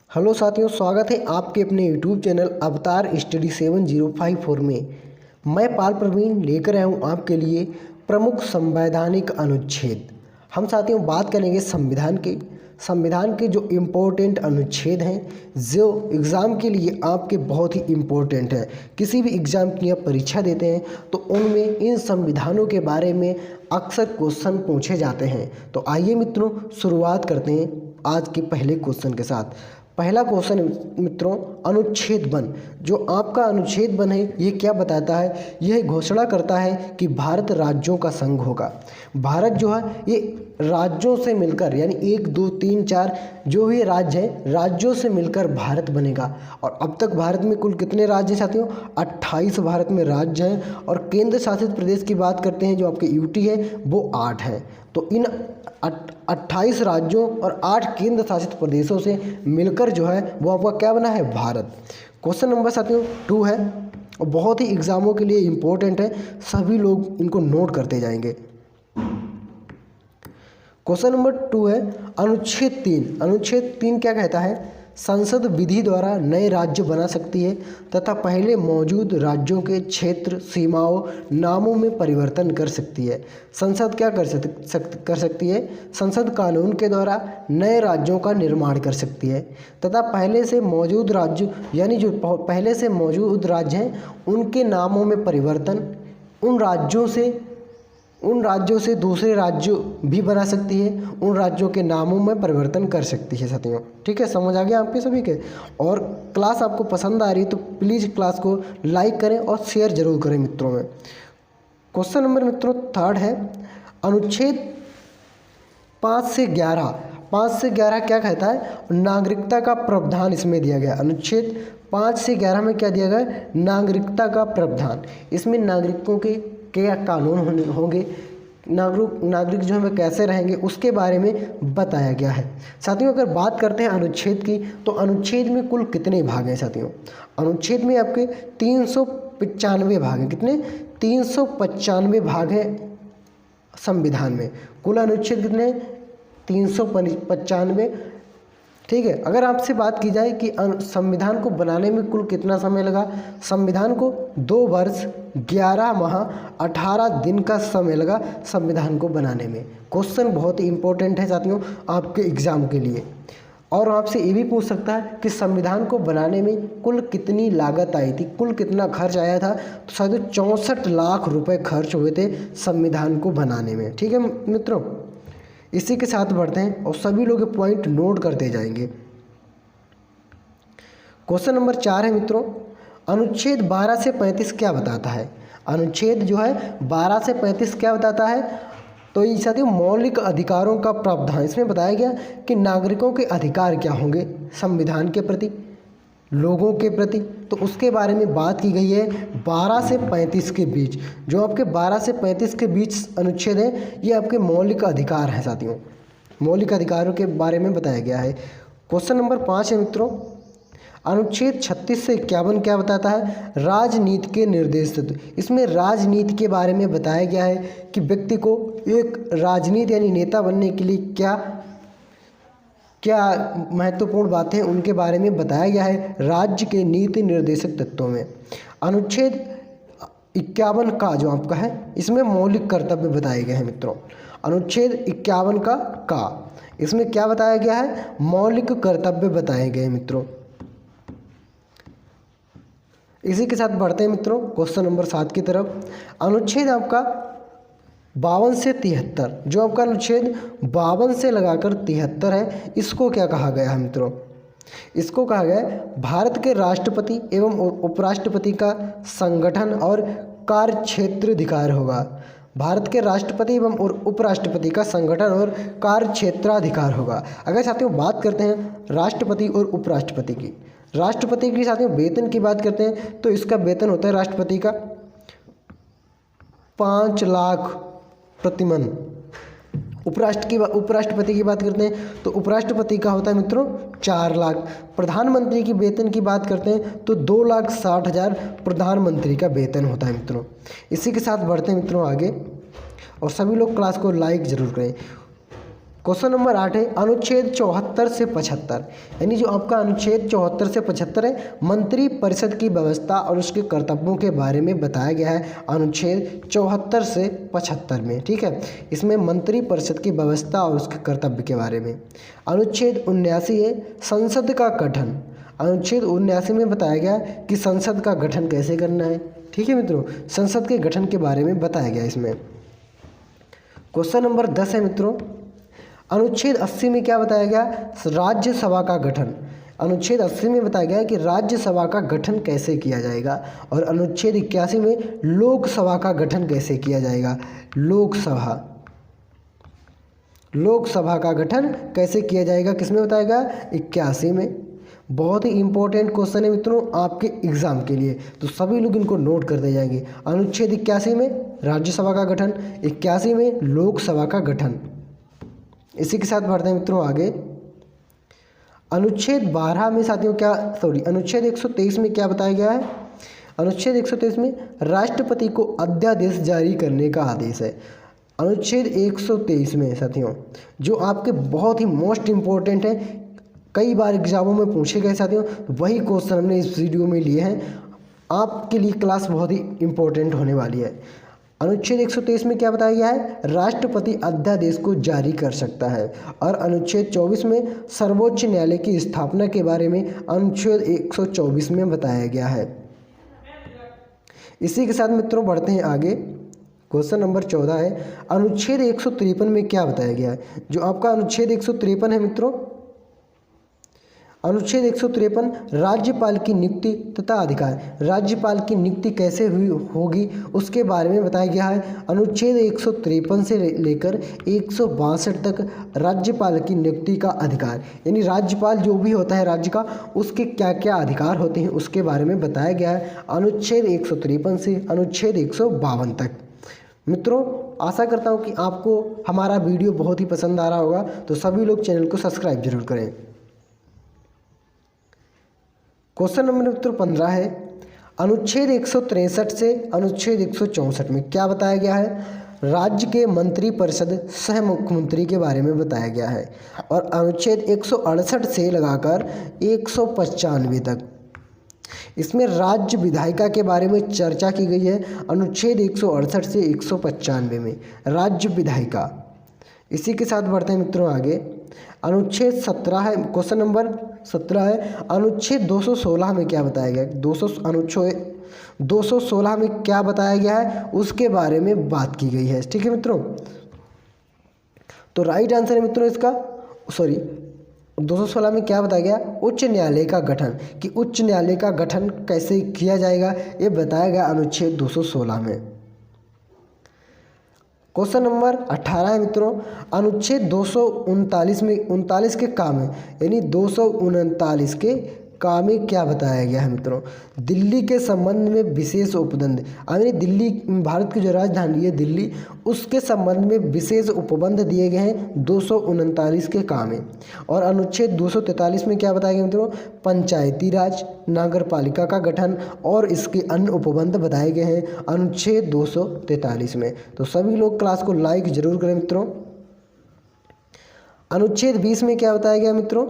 Hello साथियों, स्वागत है आपके अपने यूट्यूब चैनल अवतार स्टडी 7054 में। मैं पाल प्रवीण लेकर आया हूँ आपके लिए प्रमुख संवैधानिक अनुच्छेद। हम साथियों बात करेंगे संविधान के जो इम्पोर्टेंट अनुच्छेद हैं, जो एग्ज़ाम के लिए आपके बहुत ही इम्पोर्टेंट हैं। किसी भी एग्ज़ाम की आप परीक्षा देते हैं तो उनमें इन संविधानों के बारे में अक्सर क्वेश्चन पूछे जाते हैं। तो आइए मित्रों, शुरुआत करते हैं आज के पहले क्वेश्चन के साथ। पहला क्वेश्चन मित्रों, अनुच्छेद 1। जो आपका अनुच्छेद 1 है, ये क्या बताता है? यह घोषणा करता है कि भारत राज्यों का संघ होगा। भारत जो है ये राज्यों से मिलकर, यानी 1 2 3 4 जो भी राज्य हैं, राज्यों से मिलकर भारत बनेगा। और अब तक भारत में कुल कितने राज्य हैं साथियों? 28 भारत में राज्य हैं। और केंद्र शासित प्रदेश की बात करते हैं, जो आपके यूटी है, वो 8 हैं। तो इन 28 राज्यों और 8 केंद्र शासित प्रदेशों से मिलकर जो है वो आपका क्या बना है? भारत। क्वेश्चन नंबर साथियों 2 है और बहुत ही एग्जामों के लिए इम्पोर्टेंट है, सभी लोग इनको नोट करते जाएंगे। क्वेश्चन नंबर 2 है अनुच्छेद 3। अनुच्छेद 3 क्या कहता है? संसद विधि द्वारा नए राज्य बना सकती है तथा पहले मौजूद राज्यों के क्षेत्र, सीमाओं, नामों में परिवर्तन कर सकती है। संसद क्या कर सकती है? संसद कानून के द्वारा नए राज्यों का निर्माण कर सकती है तथा पहले से मौजूद राज्य, यानी जो पहले से मौजूद राज्य हैं, उनके नामों में परिवर्तन, उन राज्यों से दूसरे राज्य भी बना सकती है, उन राज्यों के नामों में परिवर्तन कर सकती है साथियों। ठीक है, समझ आ गया आपके सभी के? और क्लास आपको पसंद आ रही है तो प्लीज़ क्लास को लाइक करें और शेयर जरूर करें मित्रों में। क्वेश्चन नंबर मित्रों 3 है अनुच्छेद 5 से 11। 5 से 11 क्या कहता है? नागरिकता का प्रावधान इसमें दिया गया। अनुच्छेद 5 से 11 में क्या दिया गया? नागरिकता का प्रावधान। इसमें नागरिकों के क्या कानून होंगे, नागरिक जो है कैसे रहेंगे, उसके बारे में बताया गया है। साथियों अगर बात करते हैं अनुच्छेद की, तो अनुच्छेद में कुल कितने भाग हैं साथियों? अनुच्छेद में आपके 395 भाग हैं। कितने? 395 भाग हैं संविधान में। कुल अनुच्छेद कितने? 395। ठीक है, अगर आपसे बात की जाए कि संविधान को बनाने में कुल कितना समय लगा? संविधान को 2 वर्ष 11 माह 18 दिन का समय लगा संविधान को बनाने में। क्वेश्चन बहुत ही इंपॉर्टेंट है साथियों आपके एग्जाम के लिए। और आपसे ये भी पूछ सकता है कि संविधान को बनाने में कुल कितनी लागत आई थी, कुल कितना खर्च आया था? तो शायद 64 लाख रुपए खर्च हुए थे संविधान को बनाने में। ठीक है मित्रों, इसी के साथ बढ़ते हैं और सभी लोग पॉइंट नोट करते जाएंगे। क्वेश्चन नंबर 4 है मित्रों, अनुच्छेद 12 से 35 क्या बताता है? अनुच्छेद जो है 12 से 35 क्या बताता है? तो ये साथियों मौलिक अधिकारों का प्रावधान। इसमें बताया गया कि नागरिकों के अधिकार क्या होंगे संविधान के प्रति, लोगों के प्रति। तो उसके बारे में बात की गई है 12 से 35 के बीच। जो आपके 12 से 35 के बीच अनुच्छेद है, ये आपके मौलिक अधिकार हैं साथियों। मौलिक अधिकारों के बारे में बताया गया है। क्वेश्चन नंबर 5 है मित्रों, अनुच्छेद 36 से 51 क्या बताता है? राजनीति के निर्देश तत्व। इसमें राजनीति के बारे में बताया गया है कि व्यक्ति को एक राजनीति यानी नेता बनने के लिए क्या महत्वपूर्ण बातें उनके बारे में बताया गया है राज्य के नीति निर्देशक तत्वों में। अनुच्छेद 51 का जो आपका है, इसमें मौलिक कर्तव्य बताए गए हैं मित्रों। अनुच्छेद 51 का इसमें क्या बताया गया है? मौलिक कर्तव्य बताए गए मित्रों। इसी के साथ बढ़ते हैं मित्रों क्वेश्चन नंबर 7 की तरफ। अनुच्छेद आपका 52 से 73, जो आपका अनुच्छेद 52 से लगाकर 73 है, इसको क्या कहा गया है मित्रों? इसको कहा गया है भारत के राष्ट्रपति एवं उपराष्ट्रपति का संगठन और कार्य क्षेत्र अधिकार होगा। भारत के राष्ट्रपति एवं उपराष्ट्रपति का संगठन और कार्य क्षेत्राधिकार होगा। अगर साथियों बात करते हैं राष्ट्रपति और उपराष्ट्रपति की, राष्ट्रपति की साथियों वेतन की बात करते हैं तो इसका वेतन होता है राष्ट्रपति का 5 लाख प्रतिमन। उपराष्ट्रपति की बात करते हैं तो उपराष्ट्रपति का होता है मित्रों 4 लाख। प्रधानमंत्री की वेतन की बात करते हैं तो 2,60,000 प्रधानमंत्री का वेतन होता है मित्रों। इसी के साथ बढ़ते हैं मित्रों आगे, और सभी लोग क्लास को लाइक जरूर करें। क्वेश्चन नंबर 8 है अनुच्छेद 74 से 75, यानी जो आपका अनुच्छेद 74 से 75 है मंत्री परिषद की व्यवस्था और उसके कर्तव्यों के बारे में बताया गया है अनुच्छेद 74 से 75 में। ठीक है, इसमें मंत्री परिषद की व्यवस्था और उसके कर्तव्य के बारे में। अनुच्छेद 79 है संसद का गठन। अनुच्छेद 79 में बताया गया कि संसद का गठन कैसे करना है। ठीक है मित्रों, संसद के गठन के बारे में बताया गया इसमें। क्वेश्चन नंबर 10 है मित्रों, अनुच्छेद 80 में क्या बताया गया, राज्यसभा का गठन। अनुच्छेद 80 में बताया गया कि राज्यसभा का गठन कैसे किया जाएगा, और अनुच्छेद 81 में लोकसभा का गठन कैसे किया जाएगा। लोकसभा का गठन कैसे किया जाएगा किसमें बताया गया, 81 में। बहुत ही इंपॉर्टेंट क्वेश्चन है मित्रों आपके एग्जाम के लिए, तो सभी लोग इनको नोट करते जाएंगे। अनुच्छेद 81 में राज्यसभा का गठन, 81 में लोकसभा का गठन। इसी के साथ बढ़ते हैं मित्रों आगे। अनुच्छेद 12 में साथियों अनुच्छेद 123 में क्या बताया गया है। अनुच्छेद 123 में राष्ट्रपति को अध्यादेश जारी करने का आदेश है। अनुच्छेद 123 में साथियों जो आपके बहुत ही मोस्ट इम्पोर्टेंट है, कई बार एग्जामों में पूछे गए साथियों, वही क्वेश्चन हमने इस वीडियो में लिए हैं। आपके लिए क्लास बहुत ही इम्पोर्टेंट होने वाली है। अनुच्छेद 123 में क्या बताया गया है, राष्ट्रपति अध्यादेश को जारी कर सकता है। और अनुच्छेद 24 में सर्वोच्च न्यायालय की स्थापना के बारे में अनुच्छेद 124 में बताया गया है। इसी के साथ मित्रों बढ़ते हैं आगे। क्वेश्चन नंबर 14 है अनुच्छेद 153 में क्या बताया गया है। जो आपका अनुच्छेद 153 है मित्रों, अनुच्छेद 153 राज्यपाल की नियुक्ति तथा अधिकार। राज्यपाल की नियुक्ति कैसे होगी उसके बारे में बताया गया है। अनुच्छेद 153 से लेकर 162 तक राज्यपाल की नियुक्ति का अधिकार, यानी राज्यपाल जो भी होता है राज्य का, उसके क्या क्या अधिकार होते हैं उसके बारे में बताया गया है अनुच्छेद 153 से अनुच्छेद 152 तक। मित्रों आशा करता हूँ कि आपको हमारा वीडियो बहुत ही पसंद आ रहा होगा, तो सभी लोग चैनल को सब्सक्राइब जरूर करें। क्वेश्चन नंबर 15 है अनुच्छेद 163 से अनुच्छेद 164 में क्या बताया गया है, राज्य के मंत्री परिषद सह मुख्यमंत्री के बारे में बताया गया है। और अनुच्छेद 168 से लगाकर 195 तक इसमें राज्य विधायिका के बारे में चर्चा की गई है। अनुच्छेद 168 से 195 में राज्य विधायिका। इसी के साथ बढ़ते हैं मित्रों आगे। अनुच्छेद 17 है, क्वेश्चन नंबर 17 है अनुच्छेद 216 में क्या बताया गया है। अनुच्छेद 216 में क्या बताया गया है उसके बारे में बात की गई है। ठीक है मित्रों, तो राइट आंसर है मित्रों इसका 216 में क्या बताया गया, उच्च न्यायालय का गठन, कि उच्च न्यायालय का गठन कैसे किया जाएगा ये बताया गया अनुच्छेद 216 में। क्वेश्चन नंबर 18 है मित्रों अनुच्छेद 239 में 39 के काम है, यानी 239 के काम में क्या बताया गया है मित्रों, दिल्ली के संबंध में विशेष उपबंध, यानी दिल्ली भारत की जो राजधानी है दिल्ली, उसके संबंध में विशेष उपबंध दिए गए हैं 239 के काम में। और अनुच्छेद 243 में क्या बताया गया मित्रों, पंचायती राज, नगर पालिका का गठन और इसके अन्य उपबंध बताए गए हैं अनुच्छेद 243 में। तो सभी लोग क्लास को लाइक जरूर करें मित्रों। अनुच्छेद 20 में क्या बताया गया मित्रों,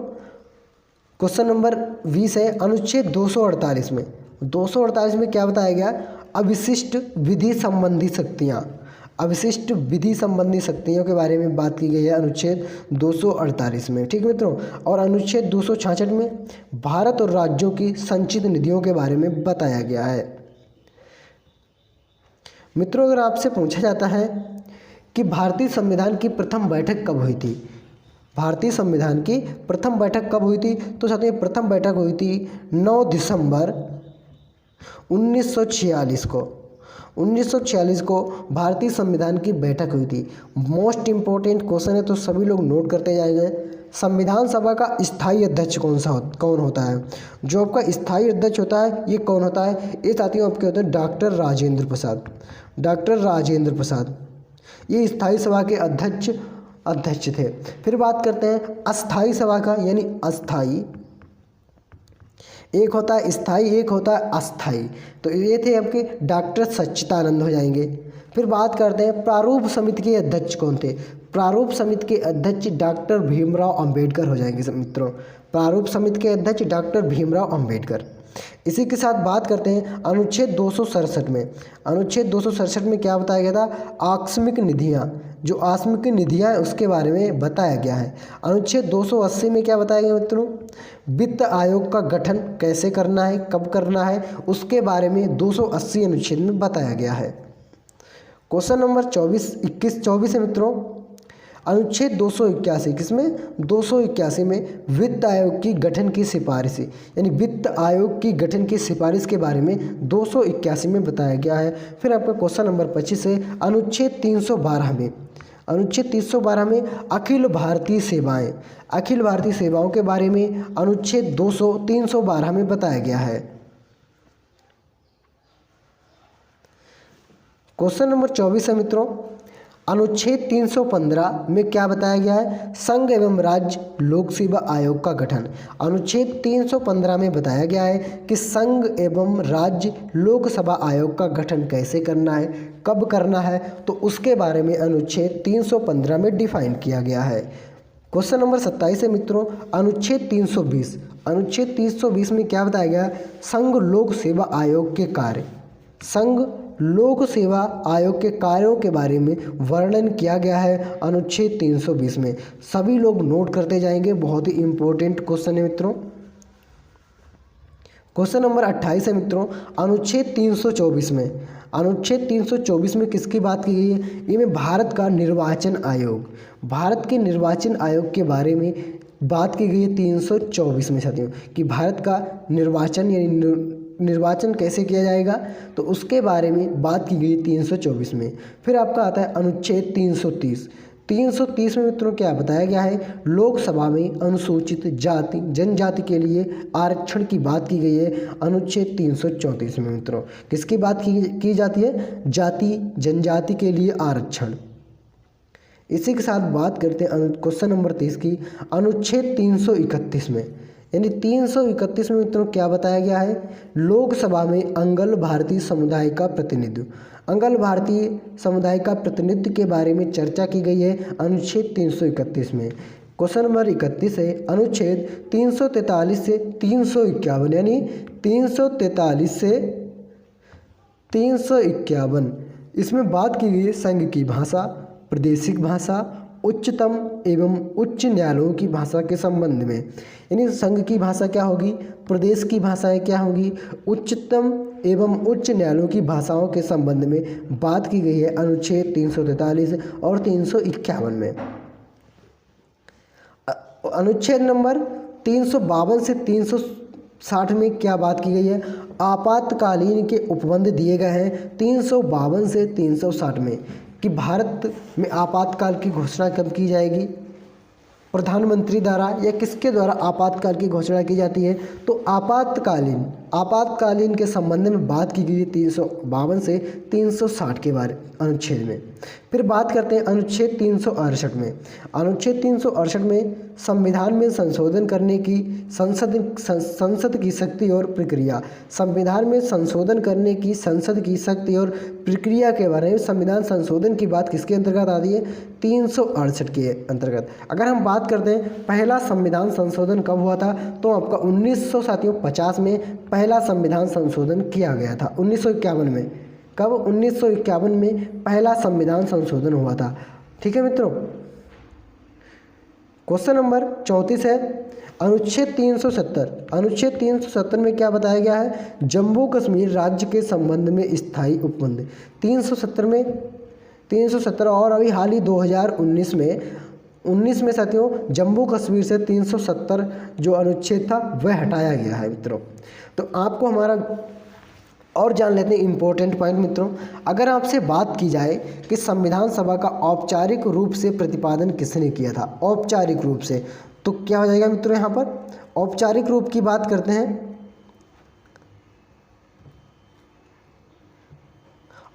क्वेश्चन नंबर 20 है अनुच्छेद 248 में। 248 में क्या बताया गया, अविशिष्ट विधि संबंधी शक्तियाँ, अविशिष्ट विधि संबंधी शक्तियों के बारे में बात की गई है अनुच्छेद 248 में। ठीक मित्रों, और अनुच्छेद 266 में भारत और राज्यों की संचित निधियों के बारे में बताया गया है। मित्रों अगर आपसे पूछा जाता है कि भारतीय संविधान की प्रथम बैठक कब हुई थी, भारतीय संविधान की प्रथम बैठक कब हुई थी, तो साथियों प्रथम बैठक हुई थी 9 दिसंबर 1946 को। 1946 को भारतीय संविधान की बैठक हुई थी। मोस्ट इम्पोर्टेंट क्वेश्चन है, तो सभी लोग नोट करते जाएंगे। संविधान सभा का स्थायी अध्यक्ष कौन होता है, जो आपका स्थायी अध्यक्ष होता है ये कौन होता है, ये साथियों आपके होते हैं डॉक्टर राजेंद्र प्रसाद। डॉक्टर राजेंद्र प्रसाद ये स्थायी सभा के अध्यक्ष थे। फिर बात करते हैं अस्थाई सभा का, यानी अस्थाई, एक होता है स्थाई एक होता है अस्थाई, तो ये थे आपके डॉक्टर सच्चिदानंद हो जाएंगे। फिर बात करते हैं प्रारूप समिति के अध्यक्ष कौन थे। प्रारूप समिति के अध्यक्ष डॉक्टर भीमराव अंबेडकर हो जाएंगे मित्रों। प्रारूप समिति के अध्यक्ष डॉक्टर भीमराव अंबेडकर। इसी के साथ बात करते हैं अनुच्छेद 267 में। अनुच्छेद 267 में क्या बताया गया था, आकस्मिक निधियाँ, जो आकस्मिक निधियाँ हैं उसके बारे में बताया गया है। अनुच्छेद 280 में क्या बताया गया मित्रों, वित्त आयोग का गठन कैसे करना है, कब करना है, उसके बारे में 280 अनुच्छेद में बताया गया है। क्वेश्चन नंबर 24 है मित्रों, अनुच्छेद 281 किसमें, 281 में वित्त आयोग की गठन की सिफारिश, यानी वित्त आयोग की गठन की सिफारिश के बारे में 281 में बताया गया है। फिर आपका क्वेश्चन नंबर 25 है अनुच्छेद 312 में। अनुच्छेद 312 में अखिल भारतीय सेवाएं, अखिल भारतीय सेवाओं के बारे में अनुच्छेद 312 में बताया गया है। क्वेश्चन नंबर 24 है मित्रों, अनुच्छेद 315 में क्या बताया गया है, संघ एवं राज्य लोक सेवा आयोग का गठन। अनुच्छेद 315 में बताया गया है कि संघ एवं राज्य लोक सेवा आयोग का गठन कैसे करना है, कब करना है, तो उसके बारे में अनुच्छेद 315 में डिफाइन किया गया है। क्वेश्चन नंबर 27 है मित्रों, अनुच्छेद 320। अनुच्छेद 320 में क्या बताया गया, संघ लोक सेवा आयोग के कार्य, संघ लोक सेवा आयोग के कार्यों के बारे में वर्णन किया गया है अनुच्छेद 320 में। सभी लोग नोट करते जाएंगे, बहुत ही इंपॉर्टेंट क्वेश्चन है मित्रों। क्वेश्चन नंबर 28 है मित्रों, अनुच्छेद 324 में। अनुच्छेद 324 में किसकी बात की गई है, इनमें भारत का निर्वाचन आयोग, भारत के निर्वाचन आयोग के बारे में बात की गई है 324 में साथियों, कि भारत का निर्वाचन यानी निर्वाचन कैसे किया जाएगा, तो उसके बारे में बात की गई 324 में। फिर आपका आता है अनुच्छेद 330। 330 में मित्रों क्या बताया गया है, लोकसभा में अनुसूचित जाति जनजाति के लिए आरक्षण की बात की गई है अनुच्छेद 334 में मित्रों। किसकी बात की जाती है, जाति जनजाति के लिए आरक्षण। इसी के साथ बात करते हैं क्वेश्चन नंबर 30 की, अनुच्छेद 331 में, यानी 331 में मित्रों क्या बताया गया है, लोकसभा में अंगल भारतीय समुदाय का प्रतिनिधित्व, अंगल भारतीय समुदाय का प्रतिनिधित्व के बारे में चर्चा की गई है अनुच्छेद 331 में। क्वेश्चन नंबर 31 है अनुच्छेद 343 से 351, यानी 343 से 351, इसमें बात की गई है संघ की भाषा, प्रादेशिक भाषा, उच्चतम एवं उच्च न्यायालयों की भाषा के संबंध में। यानी संघ की भाषा क्या होगी, प्रदेश की भाषाएं क्या होंगी, उच्चतम एवं उच्च न्यायालयों की भाषाओं के संबंध में बात की गई है अनुच्छेद 343 और 351 में। अनुच्छेद नंबर 352 से 360 में क्या बात की गई है, आपातकालीन के उपबंध दिए गए हैं 352 से 360 में, कि भारत में आपातकाल की घोषणा कब की जाएगी, प्रधानमंत्री द्वारा या किसके द्वारा आपातकाल की घोषणा की जाती है, तो आपातकालीन के संबंध में बात की गई 352 से 360 के बारे अनुच्छेद में। फिर बात करते हैं अनुच्छेद 368 में। अनुच्छेद 368 में संविधान में संशोधन करने की संसद की शक्ति और प्रक्रिया, संविधान में संशोधन करने की संसद की शक्ति और प्रक्रिया के बारे में संविधान संशोधन की बात किसके अंतर्गत आती है, 368 के अंतर्गत। अगर हम बात करते हैं पहला संविधान संशोधन कब हुआ था, तो आपका 1950 में पहला संविधान संशोधन किया गया था। 1951 में, कब, 1951 में पहला संविधान संशोधन हुआ था। ठीक है मित्रों। क्वेश्चन नंबर 34 है अनुच्छेद 370। अनुच्छेद 370 में क्या बताया गया है, जम्मू कश्मीर राज्य के संबंध में स्थायी उपबंध। 370 और अभी हाल ही 2019 में साथियों जम्मू कश्मीर से 370 जो अनुच्छेद था वह हटाया गया है मित्रों। तो आपको हमारा और जान लेते हैं इम्पोर्टेंट पॉइंट मित्रों। अगर आपसे बात की जाए कि संविधान सभा का औपचारिक रूप से प्रतिपादन किसने किया था, औपचारिक रूप से, तो क्या हो जाएगा मित्रों, यहाँ पर औपचारिक रूप की बात करते हैं।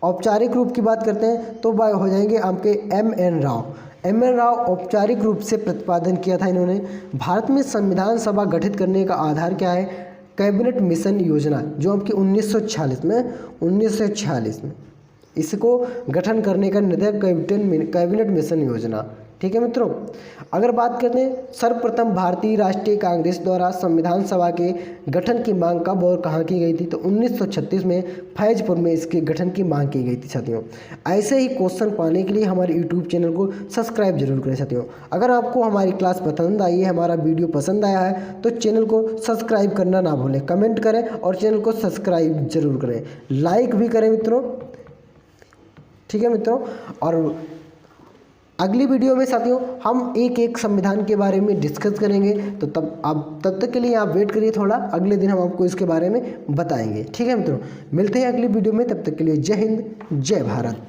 औपचारिक रूप की बात करते हैं तो हो जाएंगे आपके M.N. राव। M.N. राव औपचारिक रूप से प्रतिपादन किया था इन्होंने। भारत में संविधान सभा गठित करने का आधार क्या है, कैबिनेट मिशन योजना, जो आपकी 1946 में इसको गठन करने का निर्णय कैबिनेट मिशन योजना। ठीक है मित्रों, अगर बात करते हैं सर्वप्रथम भारतीय राष्ट्रीय कांग्रेस द्वारा संविधान सभा के गठन की मांग कब और कहाँ की गई थी, तो 1936 में फैजपुर में इसके गठन की मांग की गई थी साथियों। ऐसे ही क्वेश्चन पाने के लिए हमारे यूट्यूब चैनल को सब्सक्राइब जरूर करें साथियों। अगर आपको हमारी क्लास पसंद आई है, हमारा वीडियो पसंद आया है, तो चैनल को सब्सक्राइब करना ना भूलें, कमेंट करें और चैनल को सब्सक्राइब जरूर करें, लाइक भी करें मित्रों। ठीक है मित्रों, और अगली वीडियो में साथियों हम एक एक संविधान के बारे में डिस्कस करेंगे, तो तब तक के लिए आप वेट करिए थोड़ा, अगले दिन हम आपको इसके बारे में बताएंगे। ठीक है मित्रों, मिलते हैं अगली वीडियो में, तब तक के लिए जय हिंद जय भारत।